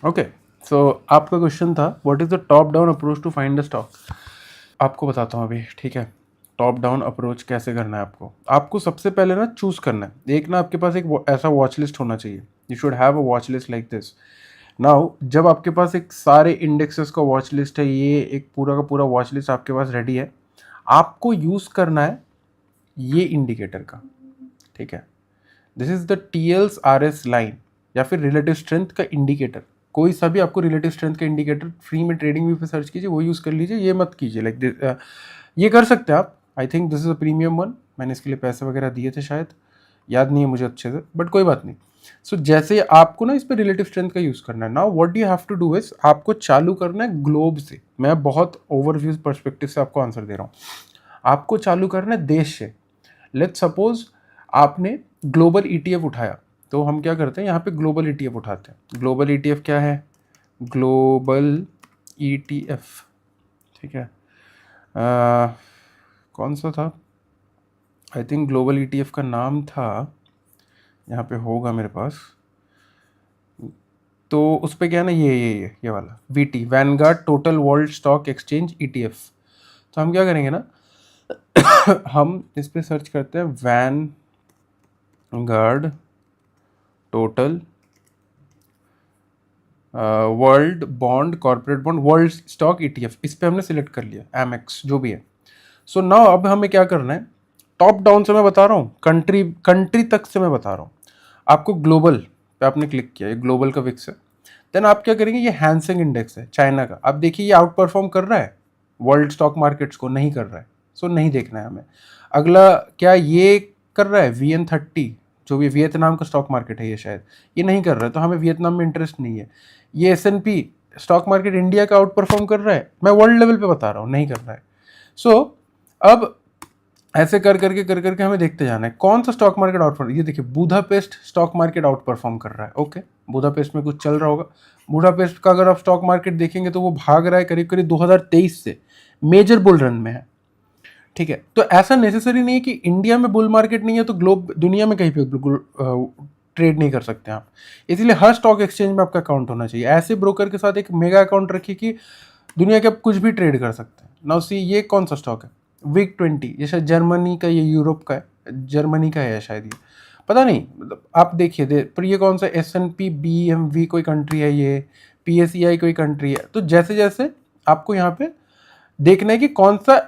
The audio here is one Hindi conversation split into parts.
ओके, सो आपका क्वेश्चन था what is the top down approach to find the stock. आपको बताता हूँ अभी, ठीक है। टॉप डाउन अप्रोच कैसे करना है आपको, सबसे पहले ना चूज़ करना है। एक ना आपके पास एक ऐसा वॉच लिस्ट होना चाहिए। You should have a watch list like this. Now जब आपके पास एक सारे इंडेक्सेस का वॉच लिस्ट है, ये एक पूरा का पूरा वॉच लिस्ट आपके पास रेडी है, आपको यूज़ करना है ये इंडिकेटर का, ठीक है। This is the TLS-RS line या फिर रिलेटिव स्ट्रेंथ का इंडिकेटर। कोई सा भी आपको रिलेटिव स्ट्रेंथ का इंडिकेटर फ्री में ट्रेडिंग व्यू पे सर्च कीजिए, वो यूज़ कर लीजिए, ये मत कीजिए लाइक दिस। ये कर सकते हैं आप। I think this is a premium one, मैंने इसके लिए पैसे वगैरह दिए थे शायद, याद नहीं है मुझे अच्छे से, बट कोई बात नहीं। सो जैसे आपको ना इस पर रिलेटिव स्ट्रेंथ का यूज़ करना है, now what you have to do is आपको चालू करना है ग्लोब से। मैं बहुत ओवरव्यू पर्सपेक्टिव से आपको आंसर दे रहा हूँ। आपको चालू करना है देश से। लेट्स सपोज आपने ग्लोबल ETF उठाया, तो हम क्या करते हैं यहाँ पे ग्लोबल ETF उठाते हैं। ग्लोबल ETF क्या है? ग्लोबल ETF, ठीक है। कौन सा था? आई थिंक ग्लोबल ETF का नाम था, यहाँ पे होगा मेरे पास। तो उस पर क्या है ना, ये वाला VT, Vanguard total world stock exchange ETF। तो हम क्या करेंगे ना हम इस पर सर्च करते हैं Vanguard total world bond, corporate bond, world stock ETF। इस पे हमने सिलेक्ट कर लिया, MX जो भी है। सो नाउ अब हमें क्या करना है, टॉप डाउन से मैं बता रहा हूँ, कंट्री कंट्री तक से मैं बता रहा हूँ आपको। ग्लोबल पे आपने क्लिक किया, ये ग्लोबल का विक्स है। देन आप क्या करेंगे, ये हैंसेंग इंडेक्स है चाइना का। अब देखिए ये आउट परफॉर्म कर रहा है वर्ल्ड स्टॉक मार्केट्स को, नहीं कर रहा है। सो नहीं देखना है हमें। अगला क्या ये कर रहा है, VN30 जो भी वियतनाम का स्टॉक मार्केट है, ये शायद ये नहीं कर रहा है, तो हमें वियतनाम में इंटरेस्ट नहीं है। ये S&P स्टॉक मार्केट इंडिया का आउट परफॉर्म कर रहा है, मैं वर्ल्ड लेवल पे बता रहा हूँ, नहीं कर रहा है। सो अब ऐसे कर करके हमें देखते जाना है कौन सा स्टॉक मार्केट आउट परफॉर्म। ये देखिए Budapest stock market out perform कर रहा है। ओके, बुडापेस्ट में कुछ चल रहा होगा। बुडापेस्ट का अगर आप स्टॉक मार्केट देखेंगे तो वो भाग रहा है करीब करीब 2023 से, मेजर बुल रन में है, ठीक है। तो ऐसा नेसेसरी नहीं है कि इंडिया में बुल मार्केट नहीं है तो ग्लोब दुनिया में कहीं पे बिल्कुल ट्रेड नहीं कर सकते आप। इसीलिए हर स्टॉक एक्सचेंज में आपका अकाउंट होना चाहिए। ऐसे ब्रोकर के साथ एक मेगा अकाउंट रखिए कि दुनिया के आप कुछ भी ट्रेड कर सकते हैं। नाउ सी ये कौन सा स्टॉक है, WIG20, ये शायद जर्मनी का, ये यूरोप का है, जर्मनी का है शायद, ये पता नहीं, मतलब आप देखिए पर ये कौन सा S&P BMV कोई कंट्री है, ये PSEI कोई कंट्री है। तो जैसे जैसे आपको यहाँ पे देखना है कि कौन सा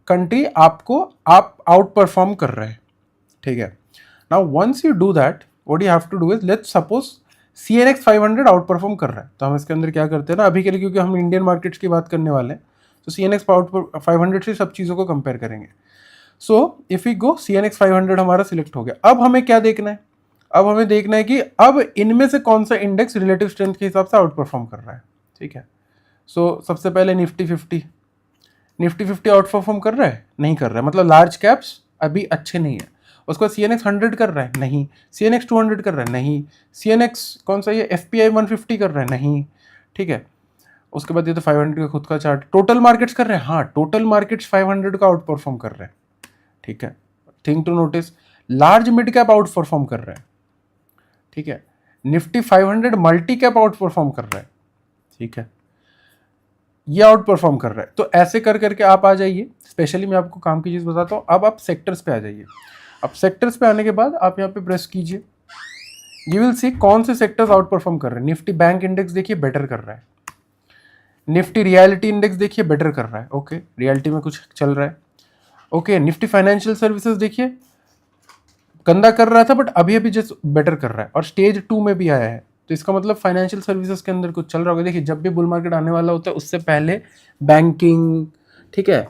कंट्री आपको आप आउट परफॉर्म कर रहे हैं, ठीक है। Now once you do that what you have to do is, let's suppose CNX 500 outperform कर रहा है, तो हम इसके अंदर क्या करते हैं ना अभी के लिए, क्योंकि हम इंडियन मार्केट्स की बात करने वाले हैं, तो CNX 500 से सब चीज़ों को कंपेयर करेंगे। So if you go CNX 500 हमारा सिलेक्ट हो गया। अब हमें क्या देखना है, अब हमें देखना है कि अब इनमें से कौन सा इंडेक्स रिलेटिव स्ट्रेंथ के हिसाब से आउट परफॉर्म कर रहा है, ठीक है। सो सबसे पहले निफ्टी 50 आउट परफॉर्म कर रहा है, नहीं कर रहा है, मतलब लार्ज कैप्स अभी अच्छे नहीं है। उसको CNX 100 कर रहा है, नहीं। CNX 200 कर रहा है, नहीं। CNX कौन सा, ये FPI 150 कर रहा है, नहीं, ठीक है। उसके बाद ये तो 500 का खुद का चार्ट, टोटल मार्केट्स कर रहे हैं, हाँ टोटल मार्केट्स 500 का आउट परफॉर्म कर रहे हैं, ठीक है। Thing to notice, large mid cap outperform कर रहे हैं, ठीक है। Nifty 500 multi cap outperform कर रहा है, ठीक है, ये आउट परफॉर्म कर रहा है। तो ऐसे कर करके आप आ जाइए। स्पेशली मैं आपको काम की चीज़ बताता हूँ। अब आप सेक्टर्स पे आ जाइए। अब सेक्टर्स पे आने के बाद आप यहाँ पे प्रेस कीजिए, यू विल सी कौन से सेक्टर्स आउट परफॉर्म कर रहे हैं। निफ्टी बैंक इंडेक्स देखिए बेटर कर रहा है, निफ्टी रियलिटी इंडेक्स देखिए बेटर कर रहा है, ओके रियलिटी में कुछ चल रहा है, ओके। निफ्टी फाइनेंशियल सर्विसेज देखिए गंदा कर रहा था बट अभी अभी जस्ट बेटर कर रहा है, और स्टेज 2 में भी आया है, तो इसका मतलब फाइनेंशियल सर्विसेज के अंदर कुछ चल रहा होगा। देखिए जब भी बुल मार्केट आने वाला होता है उससे पहले बैंकिंग, ठीक है,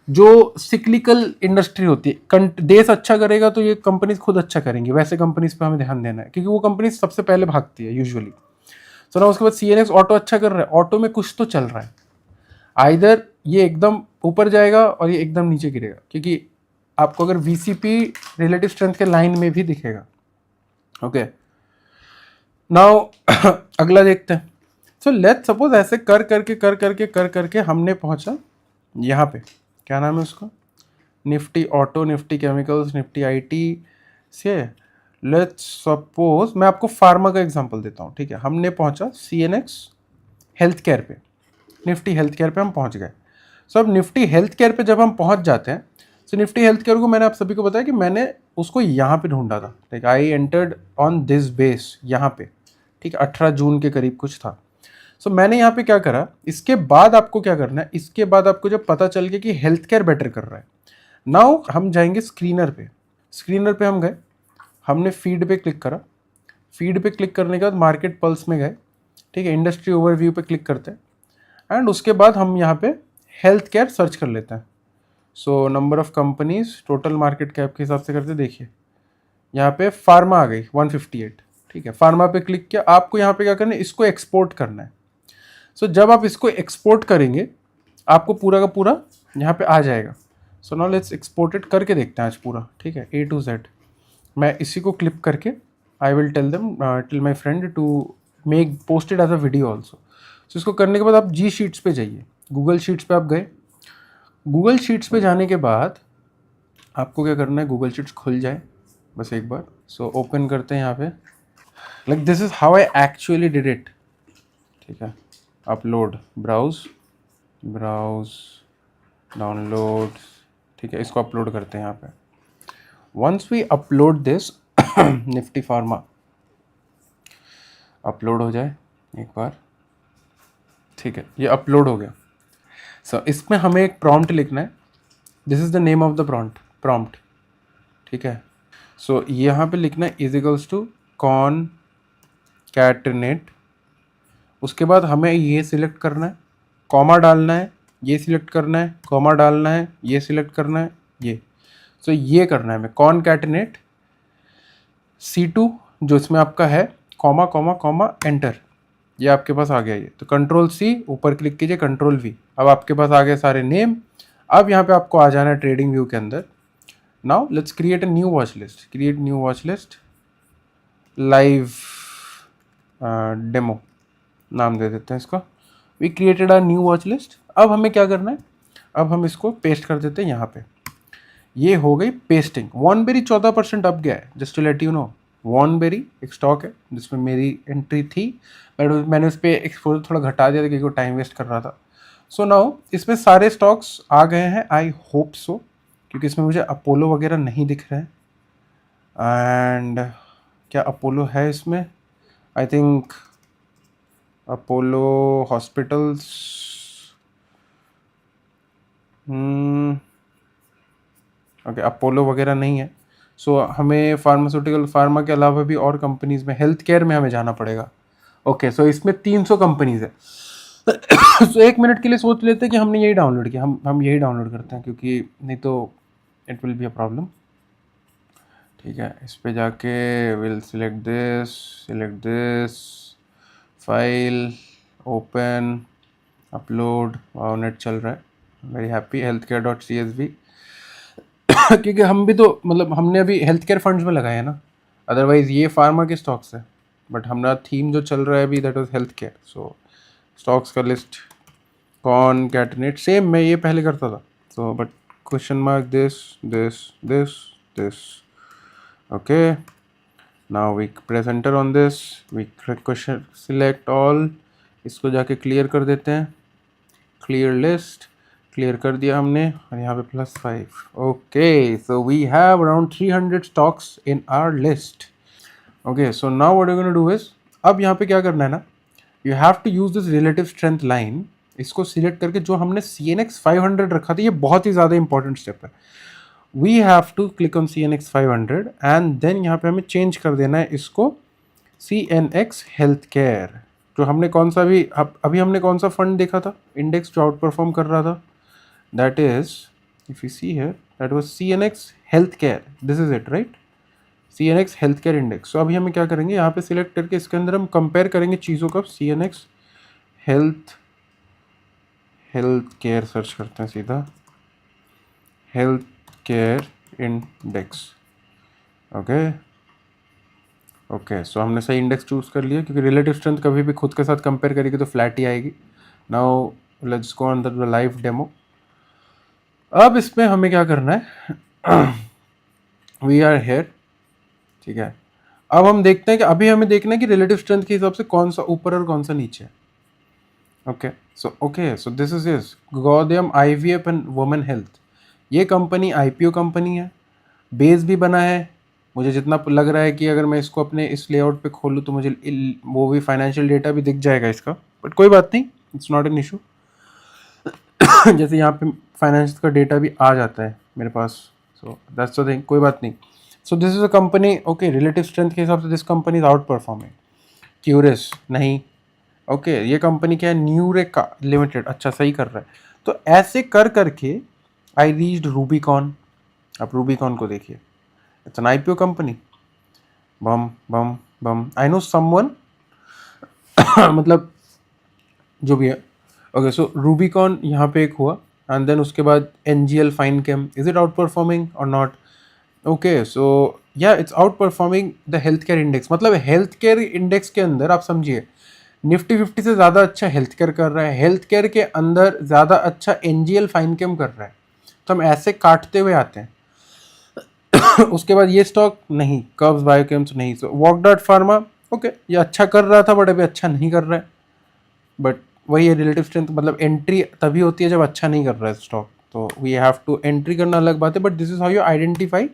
जो सिक्लिकल इंडस्ट्री होती है, देश अच्छा करेगा तो ये कंपनीज खुद अच्छा करेंगी, वैसे कंपनीज पे हमें ध्यान देना है, क्योंकि वो कंपनीज सबसे पहले भागती है यूजुअली। सो ना उसके बाद CNX ऑटो अच्छा कर रहा है, ऑटो में कुछ तो चल रहा है, आइदर ये एकदम ऊपर जाएगा और ये एकदम नीचे गिरेगा, क्योंकि आपको अगर VCP रिलेटिव स्ट्रेंथ के लाइन में भी दिखेगा, ओके। नाउ अगला देखते हैं। सो लेट्स सपोज ऐसे कर करके हमने पहुंचा यहाँ पे, क्या नाम है उसका, Nifty auto, Nifty chemicals, Nifty IT से लेट्स सपोज मैं आपको फार्मा का एग्जांपल देता हूँ, ठीक है। हमने पहुंचा CNX हेल्थ केयर पे, निफ्टी हेल्थ केयर पे हम पहुंच गए। सो अब निफ्टी हेल्थ केयर पे जब हम पहुंच जाते हैं, सो निफ्टी हेल्थ केयर को मैंने आप सभी को बताया कि मैंने उसको यहाँ पे ढूंढा था, ठीक है। I entered on this base यहाँ पे, ठीक है, 18 जून के करीब कुछ था। सो मैंने यहाँ पे क्या करा, इसके बाद आपको क्या करना है, इसके बाद आपको जब पता चल गया कि हेल्थ केयर बेटर कर रहा है, नाउ हम जाएंगे स्क्रीनर पे। स्क्रीनर पे हम गए, हमने फीड पे क्लिक करा। फीड पे क्लिक करने के बाद मार्केट पल्स में गए, ठीक है, इंडस्ट्री ओवरव्यू पे क्लिक करते हैं एंड उसके बाद हम यहाँ पे हेल्थ केयर सर्च कर लेते हैं। So number of companies total market cap के हिसाब से करते, देखिए यहाँ पे फार्मा आ गई 158, ठीक है। फार्मा पे क्लिक किया, आपको यहाँ पे क्या करना है, इसको एक्सपोर्ट करना है। सो जब आप इसको एक्सपोर्ट करेंगे आपको पूरा का पूरा यहाँ पे आ जाएगा। So now let's export it करके देखते हैं आज पूरा, ठीक है, A to Z। मैं इसी को क्लिप करके I will tell my friend to make posted as a video also. So इसको करने के बाद आप जी शीट्स पे जाइए, गूगल शीट्स पे आप गए। गूगल शीट्स पे जाने के बाद आपको क्या करना है, गूगल शीट्स खुल जाए बस एक बार। सो ओपन करते हैं यहाँ पे, like this is how I actually did it, ठीक है। अपलोड, ब्राउज, ब्राउज, डाउनलोड, ठीक है, इसको अपलोड करते हैं यहाँ पे। Once we upload this Nifty pharma upload हो जाए एक बार, ठीक है, ये अपलोड हो गया। सो इसमें हमें एक प्रॉम्प्ट लिखना है, this is the name of the prompt, ठीक है। सो यहाँ पे लिखना है इजिकल्स टू कॉनकैटिनेट। उसके बाद हमें ये सिलेक्ट करना है, कॉमा डालना है, ये सिलेक्ट करना है, कॉमा डालना है, ये सिलेक्ट करना है, ये। सो ये करना है हमें कॉनकैटिनेट C2 जो इसमें आपका है, कॉमा कॉमा कॉमा एंटर। ये आपके पास आ गया ये, तो कंट्रोल C, ऊपर क्लिक कीजिए, कंट्रोल V। अब आपके पास आ गए सारे नेम। अब यहाँ पे आपको आ जाना है ट्रेडिंग व्यू के अंदर। Now let's create a new watch list, create new watch list, live demo नाम दे देते हैं इसको। We created a new watch list. अब हमें क्या करना है, अब हम इसको पेस्ट कर देते हैं यहाँ पे। ये हो गई पेस्टिंग। वॉनबेरी 14% अप गया है, just to let you know. वॉनबेरी एक स्टॉक है जिसमें मेरी एंट्री थी, बट मैंने उस पर एक्सपोजर थोड़ा घटा दिया था क्योंकि वो टाइम वेस्ट कर रहा था। सो नाउ इसमें सारे स्टॉक्स आ गए हैं, आई होप सो, क्योंकि इसमें मुझे अपोलो वगैरह नहीं दिख रहा है। एंड क्या अपोलो है इसमें, I think Apollo hospitals, okay, Apollo वगैरह नहीं है। सो हमें फार्मास्यूटिकल, फार्मा के अलावा भी और कंपनीज में, हेल्थ केयर में हमें जाना पड़ेगा। ओके, सो इसमें 300 कंपनीज है। सो एक मिनट के लिए सोच लेते हैं कि हमने यही डाउनलोड किया, हम यही डाउनलोड करते हैं, क्योंकि नहीं तो it will be a problem, ठीक है। इस पे जाके will select this file, open, upload. Wow, net चल रहा है, वेरी हैप्पी। healthcare.csv क्योंकि हम भी तो मतलब हमने अभी हेल्थ केयर फंड्स में लगाए हैं ना, अदरवाइज ये फार्मा के स्टॉक्स है, बट हमारा थीम जो चल रहा है अभी that was healthcare. So stocks का लिस्ट, कॉनकैटिनेट, सेम मैं ये पहले करता था। So but question mark this this this this, okay. Now we press enter on this, we question select all, इसको जाके क्लियर कर देते हैं, क्लियर लिस्ट, क्लियर कर दिया हमने, और यहाँ पे +5। Okay, so we have around 300 stocks in our list. Okay, so now what you gonna do is, अब यहाँ पे क्या करना है ना, you have to use this relative strength line. इसको सिलेक्ट करके जो हमने CNX 500 रखा था, ये बहुत ही ज़्यादा इंपॉर्टेंट स्टेप है। We have to click on CNX 500 and then यहाँ पे हमें चेंज कर देना है इसको CNX हेल्थ केयर। जो हमने कौन सा भी अभी हमने कौन सा फंड देखा था इंडेक्स जो आउट परफॉर्म कर रहा था, that is, if you see here, that was CNX healthcare, this is it, right? CNX healthcare index। so अभी हमें क्या करेंगे, यहाँ पे सिलेक्ट करके इसके अंदर हम कंपेयर करेंगे चीज़ों का। CNX हेल्थ केयर सर्च करते हैं सीधा, health care index, okay okay. So हमने सही इंडेक्स चूज़ कर लिया, क्योंकि रिलेटिव स्ट्रेंथ कभी भी खुद के साथ कंपेयर करेगी तो फ्लैट ही आएगी। Now let's go on the live demo. अब इसमें हमें क्या करना है, वी आर हेयर, ठीक है। अब हम देखते हैं कि अभी हमें देखना है कि रिलेटिव स्ट्रेंथ के हिसाब से कौन सा ऊपर और कौन सा नीचे है. Okay, so this is Gaudium IVF and women health. ये कंपनी आईपीओ कंपनी है, बेस भी बना है. मुझे जितना लग रहा है कि अगर मैं इसको अपने इस लेआउट पे खोलूँ तो मुझे वो भी फाइनेंशियल डेटा भी दिख जाएगा इसका, बट कोई बात नहीं, इट्स नॉट एन इशू. जैसे यहाँ पे फाइनेंस का डेटा भी आ जाता है मेरे पास, सो दैट्स द थिंग, कोई बात नहीं. सो this is a company, okay, relative strength के हिसाब से this company is out performing. Curious नहीं, ओके, ये कंपनी क्या है, न्यूरेका लिमिटेड, अच्छा सही कर रहा है. तो ऐसे कर करके आई रीच्ड रूबीकॉन. आप रूबीकॉन को देखिए, it's an IPO company. Bomb bomb bomb, I know someone, मतलब जो भी है. ओके, सो रूबीकॉन यहाँ पे एक हुआ, एंड देन उसके बाद NGL fine came, is it out performing और नॉट? ओके, सो या it's out performing the health care index. मतलब हेल्थ केयर इंडेक्स के अंदर आप समझिए निफ्टी 50 से ज़्यादा अच्छा हेल्थ केयर कर रहा है, हेल्थ केयर के अंदर ज़्यादा अच्छा एनजीएल फाइन केम कर रहा है. तो हम ऐसे काटते हुए आते हैं. उसके बाद ये स्टॉक नहीं, कर्व्स बायोकेम्स नहीं, सो वॉकडॉट फार्मा, ओके, ये अच्छा कर रहा था बट अभी अच्छा नहीं कर रहा है. बट वही है रिलेटिव स्ट्रेंथ, मतलब एंट्री तभी होती है जब अच्छा नहीं कर रहा है स्टॉक, तो वी हैव टू एंट्री करना अलग बात है, but this is how you identify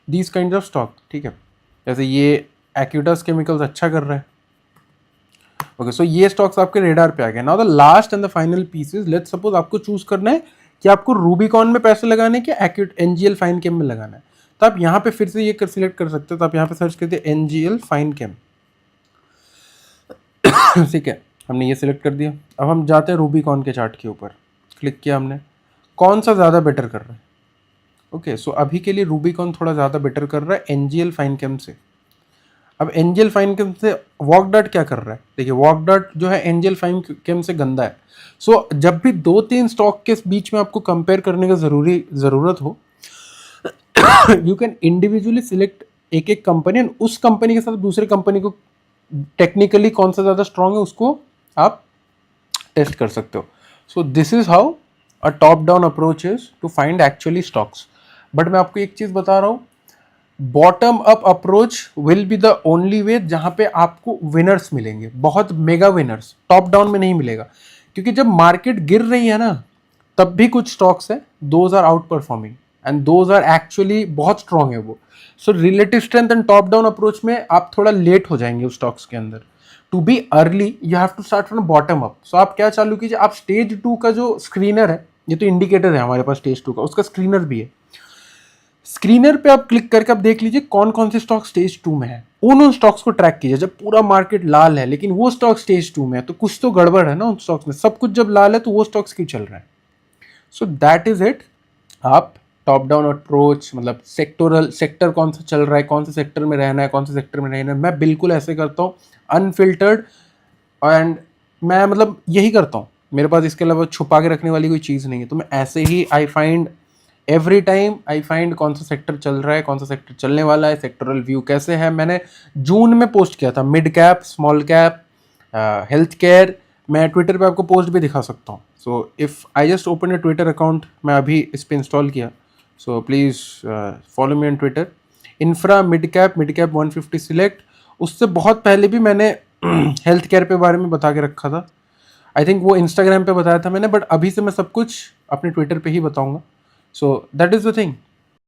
these kind of stock. ठीक है, जैसे ये एक्यूटस केमिकल्स अच्छा कर रहा है. ओके, सो ये स्टॉक्स आपके रेडार पे आ गए. Now the last and the final pieces, let's suppose आपको चूज करना है कि आपको रूबीकॉन में पैसे लगाने के एक्यूट एनजीएल फाइन केम में लगाना है. तो आप यहाँ पे फिर से ये सिलेक्ट कर सकते हो. तो आप यहाँ पे सर्च करते हैं एनजीएल फाइन केम. ठीक है, हमने ये सिलेक्ट कर दिया. अब हम जाते हैं रूबीकॉन के चार्ट के ऊपर, क्लिक किया हमने, कौन सा ज़्यादा बेटर कर रहा है. ओके, सो अभी के लिए रूबीकॉन थोड़ा ज़्यादा बेटर कर रहा है एनजीएल फाइन केम से. अब एंजल फाइन केम से वॉकडॉट क्या कर रहा है, देखिए वॉकडॉट जो है एंजल फाइन केम से गंदा है. सो जब भी 2-3 स्टॉक के बीच में आपको कंपेयर करने का ज़रूरत हो, यू कैन इंडिविजुअली सिलेक्ट एक एक कंपनी, एंड उस कंपनी के साथ दूसरे कंपनी को टेक्निकली कौन सा ज़्यादा स्ट्रांग है उसको आप टेस्ट कर सकते हो. So this is how a top down approach is to find actually stocks. But मैं आपको एक चीज़ बता रहा हूँ, bottom up approach will be the only way जहां पे आपको विनर्स मिलेंगे, बहुत मेगा विनर्स. टॉप डाउन में नहीं मिलेगा, क्योंकि जब मार्केट गिर रही है ना, तब भी कुछ स्टॉक्स है, those are outperforming and those are actually बहुत स्ट्रांग है वो. So relative strength and top down approach में आप थोड़ा लेट हो जाएंगे उस स्टॉक्स के अंदर. To be early you have to start from bottom up. So आप क्या चालू कीजिए, आप स्टेज 2 का जो स्क्रीनर है, ये तो इंडिकेटर है हमारे पास स्टेज 2 का, उसका स्क्रीनर भी है. स्क्रीनर पे आप क्लिक करके आप देख लीजिए कौन कौन से स्टॉक स्टेज 2 में है. उन स्टॉक्स को ट्रैक कीजिए. जब पूरा मार्केट लाल है लेकिन वो स्टॉक स्टेज 2 में है, तो कुछ तो गड़बड़ है ना उन स्टॉक्स में. सब कुछ जब लाल है तो वो स्टॉक्स क्यों चल रहा है. So that is it. आप टॉप डाउन अप्रोच, मतलब सेक्टर कौन सा चल रहा है, कौन से सेक्टर में रहना है, कौन से सेक्टर में रहना है, मैं बिल्कुल ऐसे करता हूँ, अनफिल्टर्ड. एंड मैं मतलब यही करता हूँ, मेरे पास इसके अलावा छुपा के रखने वाली कोई चीज़ नहीं है. तो मैं ऐसे ही I find every time, I find कौन सा सेक्टर चल रहा है, कौन सा सेक्टर चलने वाला है, सेक्टरल व्यू कैसे है. मैंने जून में पोस्ट किया था mid cap, small cap, health care. मैं ट्विटर पे आपको पोस्ट भी दिखा सकता हूँ. So if I just open A Twitter account, मैं अभी इस पर इंस्टॉल किया, so please follow me on Twitter. Infra mid cap 150 select. उससे बहुत पहले भी मैंने हेल्थ केयर पे बारे में बता के रखा था. आई थिंक वो इंस्टाग्राम पे बताया था मैंने, बट अभी से मैं सब कुछ अपने ट्विटर पे ही बताऊँगा. So that is the thing.